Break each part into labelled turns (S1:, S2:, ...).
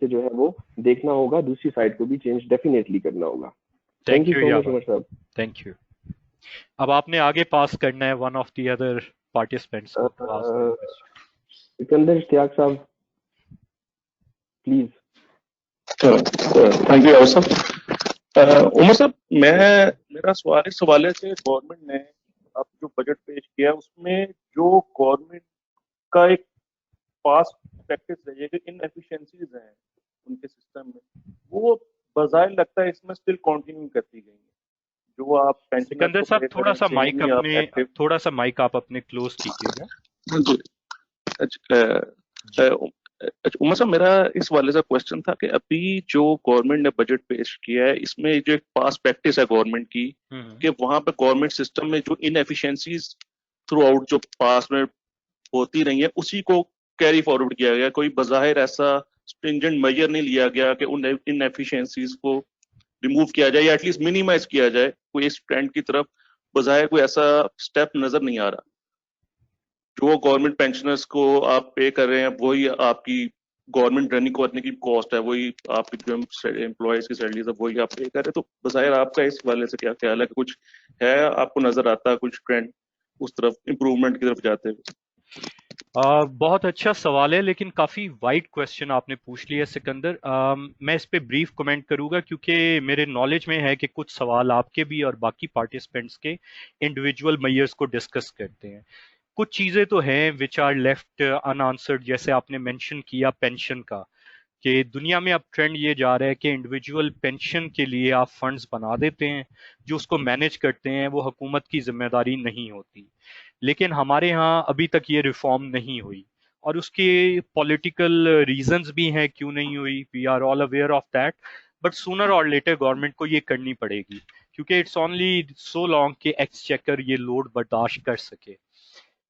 S1: سے جو ہے وہ دیکھنا ہوگا, دوسری سائڈ کو بھی چینج ڈیفینیٹلی کرنا ہوگا. Thank
S2: thank
S1: you
S2: you
S1: so much
S2: Yavar,
S1: Umar صاحب.
S2: Thank you. اب آپ نے آگے پاس کرنا ہے one of the other participants کو to ask their question.
S1: Sikandar Ishtiaq صاحب پلیز.
S3: تھینک یو یاور صاحب. عمر صاحب میرا سوال اس حوالے سے گورنمنٹ نے اب جو بجٹ پیش کیا اس میں جو گورنمنٹ کا ایک پاس پریکٹس رہی ہے کہ ان ایفیشینسیز ہیں ان کے سسٹم میں, وہ بظاہر لگتا ہے اس میں اسٹل کنٹینیو کرتی گئی ہیں. جو آپ پینشنر
S2: سکندر
S3: کو
S2: صاحب
S3: پے
S2: تھوڑا
S3: کریں
S2: سا
S3: سیم
S2: مائک
S3: ہی آپ
S2: اپنے
S3: ایکٹیو.
S2: تھوڑا سا مائک آپ اپنے کلوز کیجیے گا. جی
S3: عمر صاحب میرا اس والے سے کوشچن تھا کہ ابھی جو گورنمنٹ نے بجٹ پیش کیا ہے اس میں جو ایک پاس پریکٹس ہے گورنمنٹ کی کہ وہاں پہ گورنمنٹ سسٹم میں جو ان ایفیشینسیز تھرو آؤٹ جو پاس میں ہوتی رہی ہیں اسی کو کیری فارورڈ کیا گیا. کوئی بظاہر ایسا اسٹرنجنٹ میجر نہیں لیا گیا کہ ان ایفیشینسیز کو ریموو کیا جائے یا ایٹ لیسٹ منیمائز کیا جائے. کوئی اس ٹرینڈ کی طرف بظاہر کوئی ایسا اسٹیپ نظر نہیں آ رہا. جو گورنمنٹ پینشنرز کو آپ پے کر رہے ہیں وہی آپ کی گورنمنٹ رننگ کرنے کی کاسٹ ہے, وہی آپ کی جو امپلائیز کی سیلریز ہے وہی آپ پے کر رہے ہیں. تو بظاہر آپ کا اس حوالے سے کیا خیال ہے کہ کچھ ہے آپ کو نظر آتا ہے کچھ ٹرینڈ اس طرف امپروومنٹ کی طرف جاتے ہوئے؟
S2: بہت اچھا سوال ہے لیکن کافی وائڈ کویسچن آپ نے پوچھ لیا سکندر. میں اس پہ بریف کمنٹ کروں گا کیونکہ میرے نالج میں ہے کہ کچھ سوال آپ کے بھی اور باقی پارٹیسپینٹس کے انڈیویجول میئرس کو ڈسکس کرتے ہیں. کچھ چیزیں تو ہیں وچ آر لیفٹ ان آنسرڈ, جیسے آپ نے مینشن کیا پینشن کا, کہ دنیا میں اب ٹرینڈ یہ جا رہا ہے کہ انڈیویجول پینشن کے لیے آپ فنڈز بنا دیتے ہیں, جو اس کو مینیج کرتے ہیں وہ حکومت کی ذمہ داری نہیں ہوتی. لیکن ہمارے ہاں ابھی تک یہ ریفارم نہیں ہوئی اور اس کے پولیٹیکل ریزنز بھی ہیں کیوں نہیں ہوئی. We are all aware of that, but sooner or later government کو یہ کرنی پڑے گی کیونکہ اٹس اونلی سو لانگ کہ ایکسچیکر یہ لوڈ برداشت کر سکے.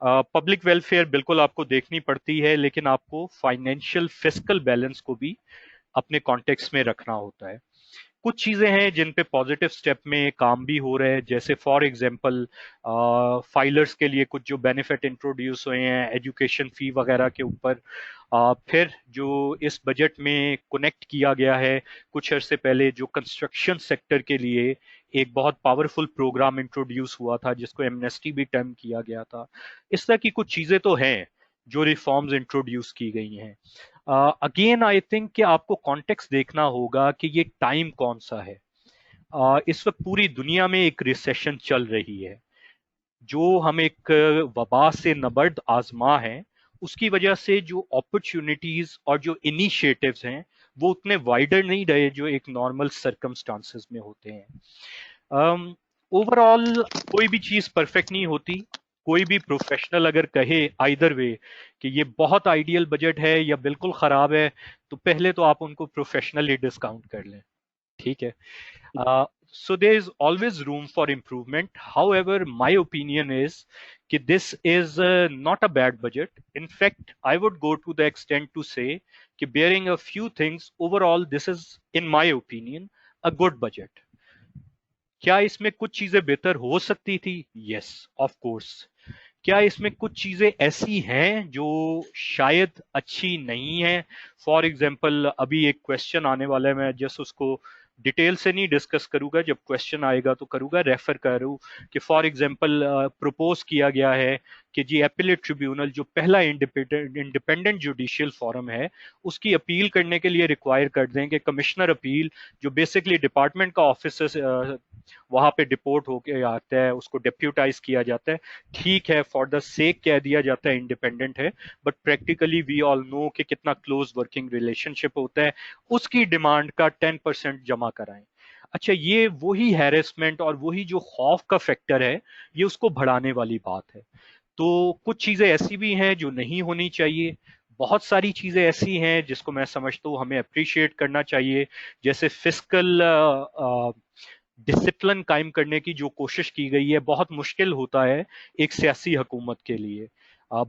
S2: پبلک ویلفیئر بالکل آپ کو دیکھنی پڑتی ہے لیکن آپ کو فائنینشیل فسکل بیلنس کو بھی اپنے کانٹیکس میں رکھنا ہوتا ہے. کچھ چیزیں ہیں جن پہ پازیٹیو سٹیپ میں کام بھی ہو رہا ہے, جیسے فار ایگزامپل فائلرز کے لیے کچھ جو بینیفٹ انٹروڈیوس ہوئے ہیں ایجوکیشن فی وغیرہ کے اوپر. پھر جو اس بجٹ میں کنیکٹ کیا گیا ہے کچھ عرصے پہلے جو کنسٹرکشن سیکٹر کے لیے ایک بہت پاورفل پروگرام انٹروڈیوس ہوا تھا جس کو ایمنیسٹی بھی ٹرم کیا گیا تھا. اس طرح کی کچھ چیزیں تو ہیں جو ریفارمز انٹروڈیوس کی گئی ہیں. اگین آئی تھنک کہ آپ کو کانٹیکس دیکھنا ہوگا کہ یہ ٹائم کون سا ہے. اس وقت پوری دنیا میں ایک ریسیشن چل رہی ہے, جو ہم ایک وبا سے نبرد آزما ہیں اس کی وجہ سے جو اپرچونٹیز اور جو انیشیٹوز ہیں وہ اتنے وائڈر نہیں رہے جو ایک نارمل سرکمسٹانسز میں ہوتے ہیں. اوور آل کوئی بھی چیز پرفیکٹ نہیں ہوتی. کوئی بھی پروفیشنل اگر کہے آئیدر وے کہ یہ بہت آئیڈیل بجٹ ہے یا بالکل خراب ہے تو پہلے تو آپ ان کو پروفیشنلی ڈسکاؤنٹ کر لیں, ٹھیک ہے. So there is always room for improvement. However, my opinion is that this is not a bad budget. In fact, I would go to the extent to say that bearing a few things, overall, this is, in my opinion, a good budget. کیا اس میں کچھ چیزیں بہتر ہو سکتی تھی؟ Yes of course. کیا اس میں کچھ چیزیں ایسی ہیں جو شاید اچھی نہیں ہیں؟ فار ایگزامپل ابھی ایک کوشچن آنے والا ہے, میں جس اس کو ڈیٹیل سے نہیں ڈسکس کروں گا, جب کوشچن آئے گا تو کروں گا, ریفر کروں کہ فار ایگزامپل پروپوز کیا گیا ہے کہ جی ایپیلیٹ ٹریبیونل جو پہلا انڈیپینڈنٹ جوڈیشیل فورم ہے اس کی اپیل کرنے کے لیے ریکوائر کر دیں کہ کمشنر اپیل جو بیسکلی ڈپارٹمنٹ کا آفیسر وہاں پہ ڈپورٹ ہو کے آتا ہے اس کو ڈیپیوٹائز کیا جاتا ہے. ٹھیک ہے فار دا سیک کہہ دیا جاتا ہے انڈیپینڈنٹ ہے, بٹ پریکٹیکلی وی آل نو کہ کتنا کلوز ورکنگ ریلیشن شپ ہوتا ہے. اس کی ڈیمانڈ کا 10% جمع کرائیں. اچھا یہ وہی ہیریسمنٹ اور وہی جو خوف کا فیکٹر ہے یہ اس کو بڑھانے والی بات ہے. تو کچھ چیزیں ایسی بھی ہیں جو نہیں ہونی چاہیے, بہت ساری چیزیں ایسی ہیں جس کو میں سمجھتا ہوں ہمیں اپریشیٹ کرنا چاہیے, جیسے فسکل ڈسپلن قائم کرنے کی جو کوشش کی گئی ہے. بہت مشکل ہوتا ہے ایک سیاسی حکومت کے لیے,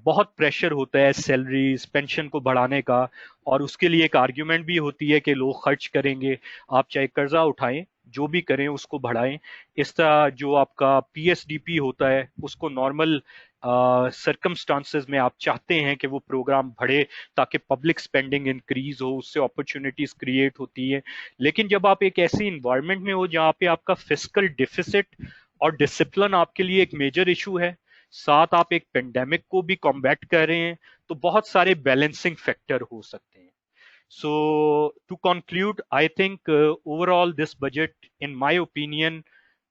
S2: بہت پریشر ہوتا ہے سیلریز پینشن کو بڑھانے کا, اور اس کے لیے ایک آرگیومنٹ بھی ہوتی ہے کہ لوگ خرچ کریں گے, آپ چاہے قرضہ اٹھائیں جو بھی کریں اس کو بڑھائیں. اس طرح جو آپ کا پی ایس ڈی پی ہوتا ہے اس کو نارمل सर्कमस्टांसेस में आप चाहते हैं कि वो प्रोग्राम बढ़े ताकि पब्लिक स्पेंडिंग इंक्रीज हो, उससे अपॉर्चुनिटीज क्रिएट होती है। लेकिन जब आप एक ऐसी इन्वायरमेंट में हो जहाँ पे आपका फिस्कल डिफिसिट और डिसिप्लिन आपके लिए एक मेजर इशू है, साथ आप एक पेंडेमिक को भी कॉम्बैट कर रहे हैं, तो बहुत सारे बैलेंसिंग फैक्टर हो सकते हैं। So to conclude, I think overall this budget, in my opinion,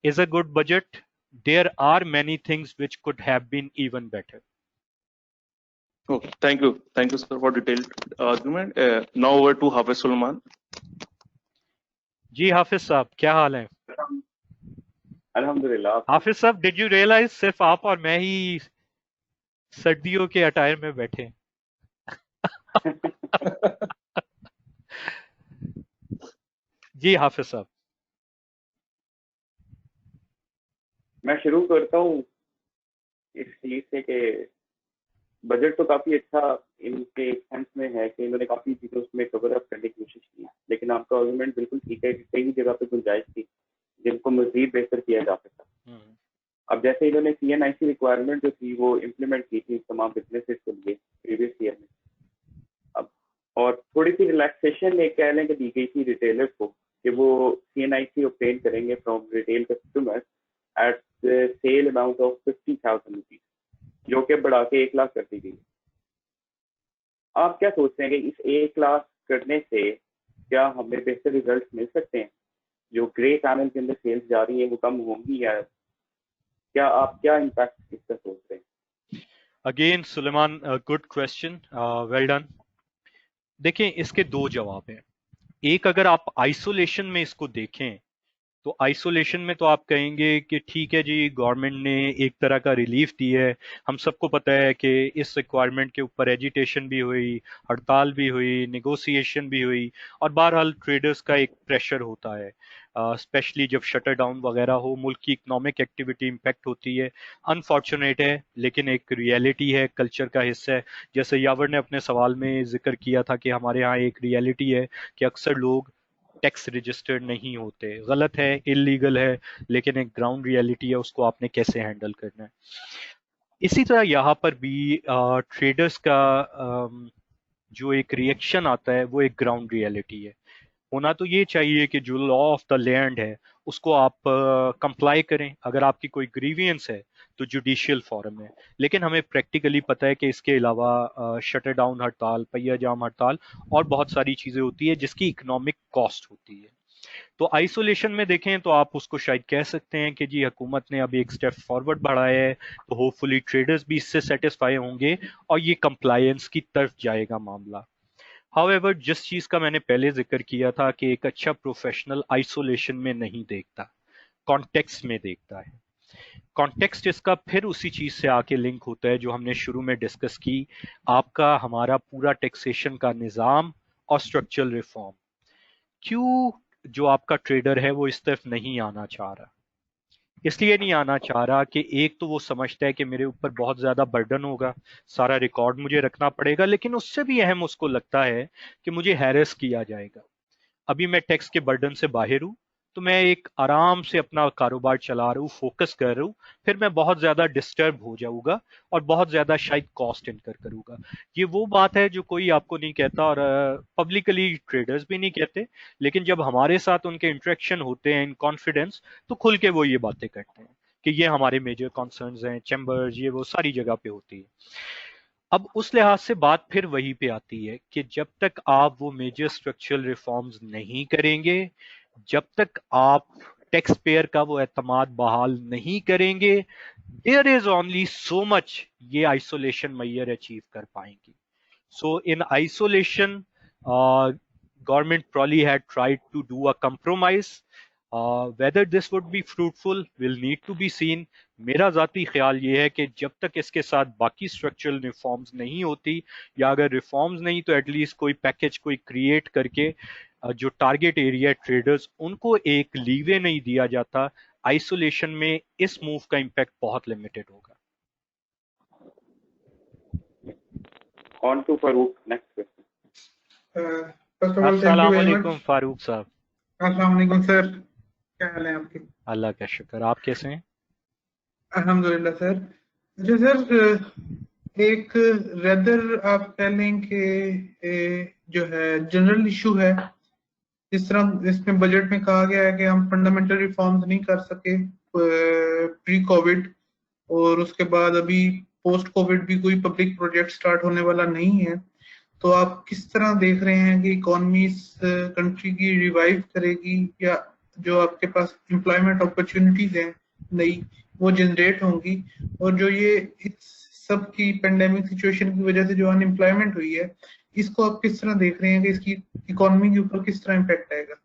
S2: is a good budget. There are many things which could have been even better.
S3: Okay, thank you, sir, for detailed argument. Now over to Hafiz Sulman.
S2: जी हाफिज साहब, क्या हाल है?
S1: अल्हम्दुलिल्लाह।
S2: हाफिज साहब, did you realise सिर्फ आप और मैं ही सर्दियों के अटायर में बैठे? जी हाफिज साहब।
S1: मैं शुरू करता हूँ इस चीज से कि बजट तो काफी अच्छा इनके सेंस में है कि इन्होंने काफी चीजें उसमें कवर अप करने की कोशिश की, लेकिन आपका आर्गुमेंट बिल्कुल ठीक है कि कई जगह पे गुंजाइश थी जिनको मजीद बेहतर किया जा सकता। अब जैसे इन्होंने CNIC रिक्वायरमेंट जो थी वो इम्प्लीमेंट की थी तमाम बिजनेसेस के लिए प्रीवियस ईयर में, अब और थोड़ी सी रिलैक्सेशन एक कह लें कि दी गई थी रिटेलर्स को कि वो CNIC ऑब्टेन करेंगे from retail customers at sale amount of 50,000 rupees, जो कि बढ़ा के 1 लाख कर दी गई। आप क्या सोचते हैं कि इस 1 लाख करने से क्या हमें बेहतर रिजल्ट मिल सकते हैं? जो ग्रे चैनल के अंदर सेल्स जा रही है वो कम होंगी, या क्या आप क्या इम्पैक्ट इसका सोच रहे हैं?
S2: Again Suleman, good question, well done. देखिए, इसके दो जवाब हैं। एक, अगर आप आइसोलेशन में इसको देखें तो आइसोलेशन में तो आप कहेंगे कि ठीक है जी, गवर्नमेंट ने एक तरह का रिलीफ दी है। हम सबको पता है कि इस रिक्वायरमेंट के ऊपर एजिटेशन भी हुई, हड़ताल भी हुई, नेगोशिएशन भी हुई, और बहरहाल ट्रेडर्स का एक प्रेशर होता है, स्पेशली जब शटर डाउन वगैरह हो, मुल्क की इकोनॉमिक एक्टिविटी इम्पेक्ट होती है। अनफॉर्चुनेट है, लेकिन एक रियलिटी है, कल्चर का हिस्सा है। जैसे यावर ने अपने सवाल में जिक्र किया था कि हमारे यहाँ एक रियलिटी है कि अक्सर लोग टैक्स रजिस्टर्ड नहीं होते। गलत है, इलीगल है, लेकिन एक ग्राउंड रियलिटी है, उसको आपने कैसे हैंडल करना है। इसी तरह यहाँ पर भी ट्रेडर्स का जो एक रिएक्शन आता है वो एक ग्राउंड रियलिटी है। होना तो ये चाहिए कि जो लॉ ऑफ द लैंड है उसको आप कंप्लाई करें। अगर आपकी कोई ग्रीवियंस है तो जुडिशियल फॉरम है, लेकिन हमें प्रैक्टिकली पता है कि इसके अलावा शटर डाउन हड़ताल, पहिया जाम हड़ताल और बहुत सारी चीजें होती है जिसकी इकोनॉमिक कॉस्ट होती है। तो आइसोलेशन में देखें तो आप उसको शायद कह सकते हैं कि जी हुकूमत ने अभी एक स्टेप फॉरवर्ड बढ़ाया है, तो होपफुली ट्रेडर्स भी इससे सेटिस्फाई होंगे और ये कंप्लायंस की तरफ जाएगा मामला। हाउएवर, जिस चीज का मैंने पहले जिक्र किया था कि एक अच्छा प्रोफेशनल आइसोलेशन में नहीं देखता, कॉन्टेक्स्ट में देखता है। कॉन्टेक्स्ट इसका फिर उसी चीज से आके लिंक होता है जो हमने शुरू में डिस्कस की, आपका हमारा पूरा टैक्सेशन का निज़ाम और स्ट्रक्चरल रिफॉर्म। क्यों जो आपका ट्रेडर है वो इस तरफ नहीं आना चाह रहा? इसलिए नहीं आना चाह रहा कि एक तो वो समझता है कि मेरे ऊपर बहुत ज्यादा बर्डन होगा, सारा रिकॉर्ड मुझे रखना पड़ेगा, लेकिन उससे भी अहम उसको लगता है कि मुझे हैरेस किया जाएगा। अभी मैं टैक्स के बर्डन से बाहर हूं, तो मैं एक आराम से अपना कारोबार चला रहा हूँ, फोकस कर रहा हूँ, फिर मैं बहुत ज्यादा डिस्टर्ब हो जाऊंगा और बहुत ज्यादा शायद कॉस्ट इनकर करूंगा। ये वो बात है जो कोई आपको नहीं कहता और पब्लिकली ट्रेडर्स भी नहीं कहते, लेकिन जब हमारे साथ उनके इंटरेक्शन होते हैं इन कॉन्फिडेंस, तो खुल के वो ये बातें करते हैं कि ये हमारे मेजर कॉन्सर्न्स हैं, चैम्बर्स, ये वो सारी जगह पे होती है। अब उस लिहाज से बात फिर वही पे आती है कि जब तक आप वो मेजर स्ट्रक्चरल रिफॉर्म्स नहीं करेंगे, जब तक आप टैक्स पेयर का वो एतमाद बहाल नहीं करेंगे, there is only so much ये आइसोलेशन मैयर अचीव कर पाएंगी। So in isolation, government probably had tried to do a compromise. Whether this would be fruitful will need to be seen. मेरा ज़ाती ख्याल ये है कि जब तक इसके साथ बाकी स्ट्रक्चरल रिफॉर्म्स नहीं होती, या अगर रिफॉर्म्स नहीं तो एटलीस्ट कोई पैकेज कोई क्रिएट करके जो टारगेट एरिया ट्रेडर्स उनको एक लीवे नहीं दिया जाता, आइसोलेशन में इस मूव का इम्पैक्ट बहुत लिमिटेड होगा।
S1: On to Farooq, next question.
S4: First of all, thank you very much.
S2: Farooq साहब।
S4: अस्सलाम वालेकुम सर, क्या हाल है आपके?
S2: अल्लाह का शुक्र, आप कैसे हैं?
S4: अल्हम्दुलिल्लाह सर। अच्छा सर, एक रेदर आप कह लें कि जो है जनरल इशू है, जिस तरह इसमें बजट में कहा गया है कि हम फंडामेंटल रिफॉर्म्स नहीं कर सके प्री कोविड, और उसके बाद अभी पोस्ट कोविड भी कोई पब्लिक प्रोजेक्ट स्टार्ट होने वाला नहीं है, तो आप किस तरह देख रहे हैं कि इकोनॉमी इस कंट्री की रिवाइव करेगी, या जो आपके पास एम्प्लॉयमेंट अपॉर्चुनिटीज हैं नई, वो जनरेट होंगी, और जो ये इस सब की पेंडेमिक सिचुएशन की वजह से जो अनएम्प्लॉयमेंट हुई है, इसको आप किस तरह देख रहे हैं कि इसकी इकोनॉमी के ऊपर किस तरह इम्पैक्ट आएगा?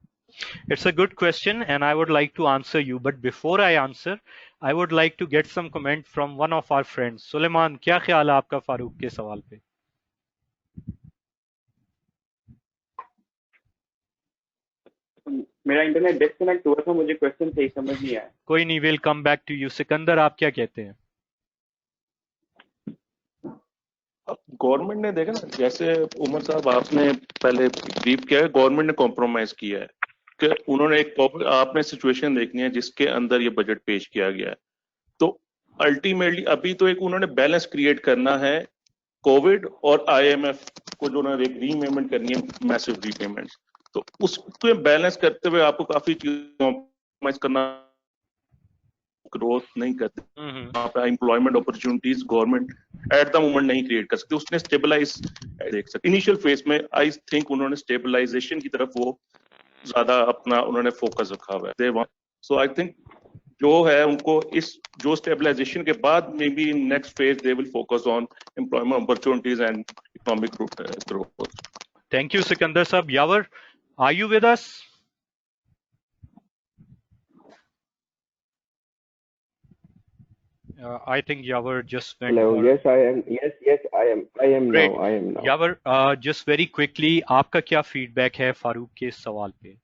S2: It's a good question and I would like to answer you, but before I answer, I would like to get some comment from one of our friends. Suleman, क्या ख्याल है आपका फारूक के सवाल पे?
S1: मेरा इंटरनेट डिस्कनेक्ट हुआ था, मुझे क्वेश्चन सही समझ नहीं आया।
S2: कोई नहीं, will come back to you. Sikandar, आप क्या कहते हैं?
S3: गवर्नमेंट ने देखा ना, जैसे उमर साहब आपने पहले ब्रीफ किया है, गवर्नमेंट ने कॉम्प्रोमाइज किया है कि उन्होंने एक आपने सिचुएशन देखनी है जिसके अंदर ये बजट पेश किया गया है। तो अल्टीमेटली अभी तो एक उन्होंने बैलेंस क्रिएट करना है कोविड और आईएमएफ को, जो उन्होंने एक रीपेमेंट करनी है, मैसिव रीपेमेंट, तो उसको बैलेंस करते हुए आपको काफी चीजें कॉम्प्रोमाइज करना, ग्रोथ नहीं करते वहाँ पे employment opportunities government at the moment नहीं क्रिएट कर सकती, उसने स्टेबलाइज देख सकते। इनिशियल फेज में आई थिंक उन्होंने स्टेबलाइजेशन की तरफ वो ज्यादा अपना उन्होंने फोकस रखा हुआ है। सो आई थिंक जो है उनको इस जो स्टेबलाइजेशन के बाद may be in next phase they will focus on employment opportunities and economic growth.
S2: Thank you Sikandar sahab. Yavar, are you with us? I think Yavar just went.
S5: Hello. Yes, I am. Yes, I am. I am
S2: Great.
S5: now. I am now.
S2: Yavar, just very quickly, आपका क्या feedback है फारूक के सवाल पे?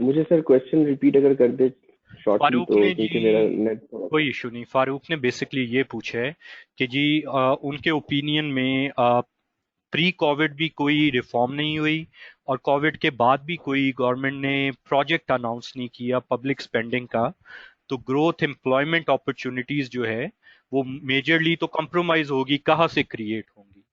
S5: मुझे sir question repeat अगर कर दे shortly,
S2: Farooq
S5: तो
S2: ने
S5: क्योंकि
S2: जी
S5: मेरा नेट
S2: कोई इशू नहीं। फारूक ने बेसिकली ये पूछा है कि जी उनके ओपिनियन में प्री कोविड भी कोई रिफॉर्म नहीं हुई और कोविड के बाद भी कोई गवर्नमेंट ने प्रोजेक्ट अनाउंस नहीं किया पब्लिक स्पेंडिंग का, तो ग्रोथ एम्प्लॉयमेंट अपॉर्चुनिटीज जो है वो मेजरली तो कॉम्प्रोमाइज होगी, कहाँ से क्रिएट होंगी?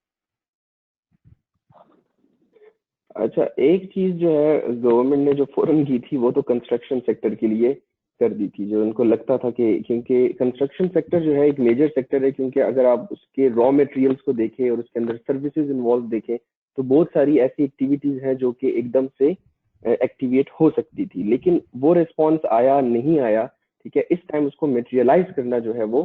S5: अच्छा, एक चीज जो है गवर्नमेंट ने जो फौरन की थी वो तो कंस्ट्रक्शन सेक्टर के लिए कर दी थी, जो उनको लगता था कि क्योंकि कंस्ट्रक्शन सेक्टर जो है एक मेजर सेक्टर है, क्योंकि अगर आप उसके रॉ मटेरियल्स को देखें और उसके अंदर सर्विसेज इन्वॉल्व देखें तो बहुत सारी ऐसी एक्टिविटीज हैं जो कि एकदम से एक्टिवेट हो सकती थी, लेकिन वो रिस्पॉन्स आया नहीं आया। ठीक है, इस टाइम उसको मटेरियलाइज करना जो है वो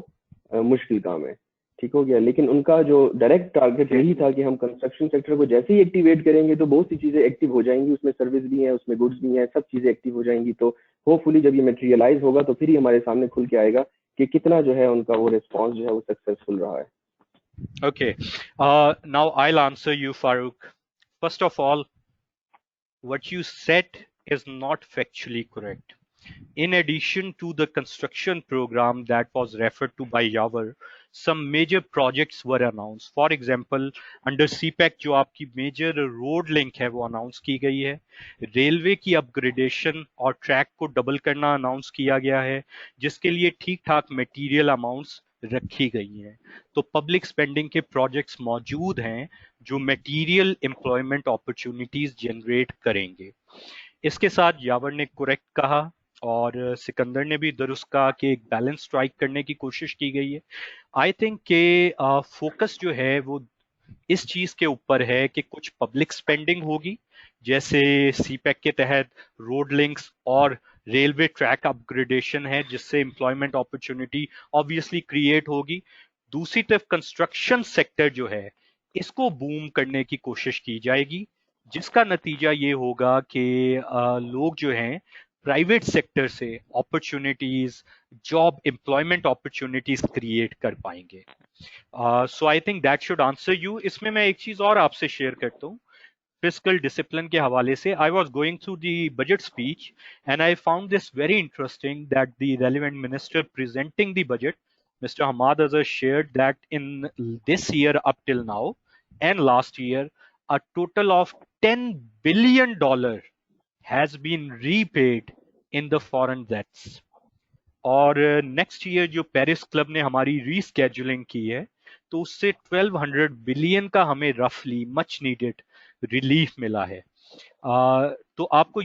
S5: मुश्किल काम है। ठीक हो गया, लेकिन उनका जो डायरेक्ट टारगेट यही था कि हम कंस्ट्रक्शन सेक्टर को जैसे ही एक्टिवेट करेंगे तो बहुत सी चीजें एक्टिव हो जाएंगी, उसमें सर्विस भी है, उसमें गुड्स भी हैं, सब चीजें एक्टिव हो जाएंगी। तो होपफुली जब ये मटेरियलाइज होगा तो फिर ही हमारे सामने खुल के आएगा कि कितना जो है उनका वो रिस्पॉन्स जो है वो सक्सेसफुल रहा है।
S2: Okay, now I'll answer you, Farooq. First of all, what you said is not factually correct. In addition to the construction program that was referred to by Yavar, some major projects were announced. For example, under CPEC जो आपकी major road link है वो announce की गई है, railway की upgradation और track को double करना announce किया गया है, जिसके लिए ठीक ठाक material amounts रखी गई हैं। तो पब्लिक स्पेंडिंग के प्रोजेक्ट्स मौजूद हैं जो मटेरियल एम्प्लॉयमेंट अपॉर्चुनिटीज जनरेट करेंगे। इसके साथ यावर ने करेक्ट कहा और सिकंदर ने भी दुरुस्त कहा कि एक बैलेंस स्ट्राइक करने की कोशिश की गई है। आई थिंक के फोकस जो है वो इस चीज के ऊपर है कि कुछ पब्लिक स्पेंडिंग होगी, जैसे सीपैक के तहत रोड लिंक्स और रेलवे ट्रैक अपग्रेडेशन है, जिससे एम्प्लॉयमेंट अपॉर्चुनिटी ऑब्वियसली क्रिएट होगी। दूसरी तरफ कंस्ट्रक्शन सेक्टर जो है इसको बूम करने की कोशिश की जाएगी, जिसका नतीजा ये होगा कि लोग जो हैं प्राइवेट सेक्टर से opportunities, job employment opportunities create कर पाएंगे। So I think that should answer you. इसमें मैं एक चीज और आपसे शेयर करता हूँ फिस्कल डिसिप्लिन के हवाले से। I was going through the budget speech and I found this very interesting that the relevant minister presenting the budget, Mr. Hamad Azhar, shared that in this year up till now and last year, a total of $10 billion has been repaid in the foreign debts. اور next year جو Paris club نے ہماری rescheduling کی ہے تو اس سے 1200 billion کا ہمیں رفلی مچ نیڈڈ ریلیف ملا ہے. تو آپ کو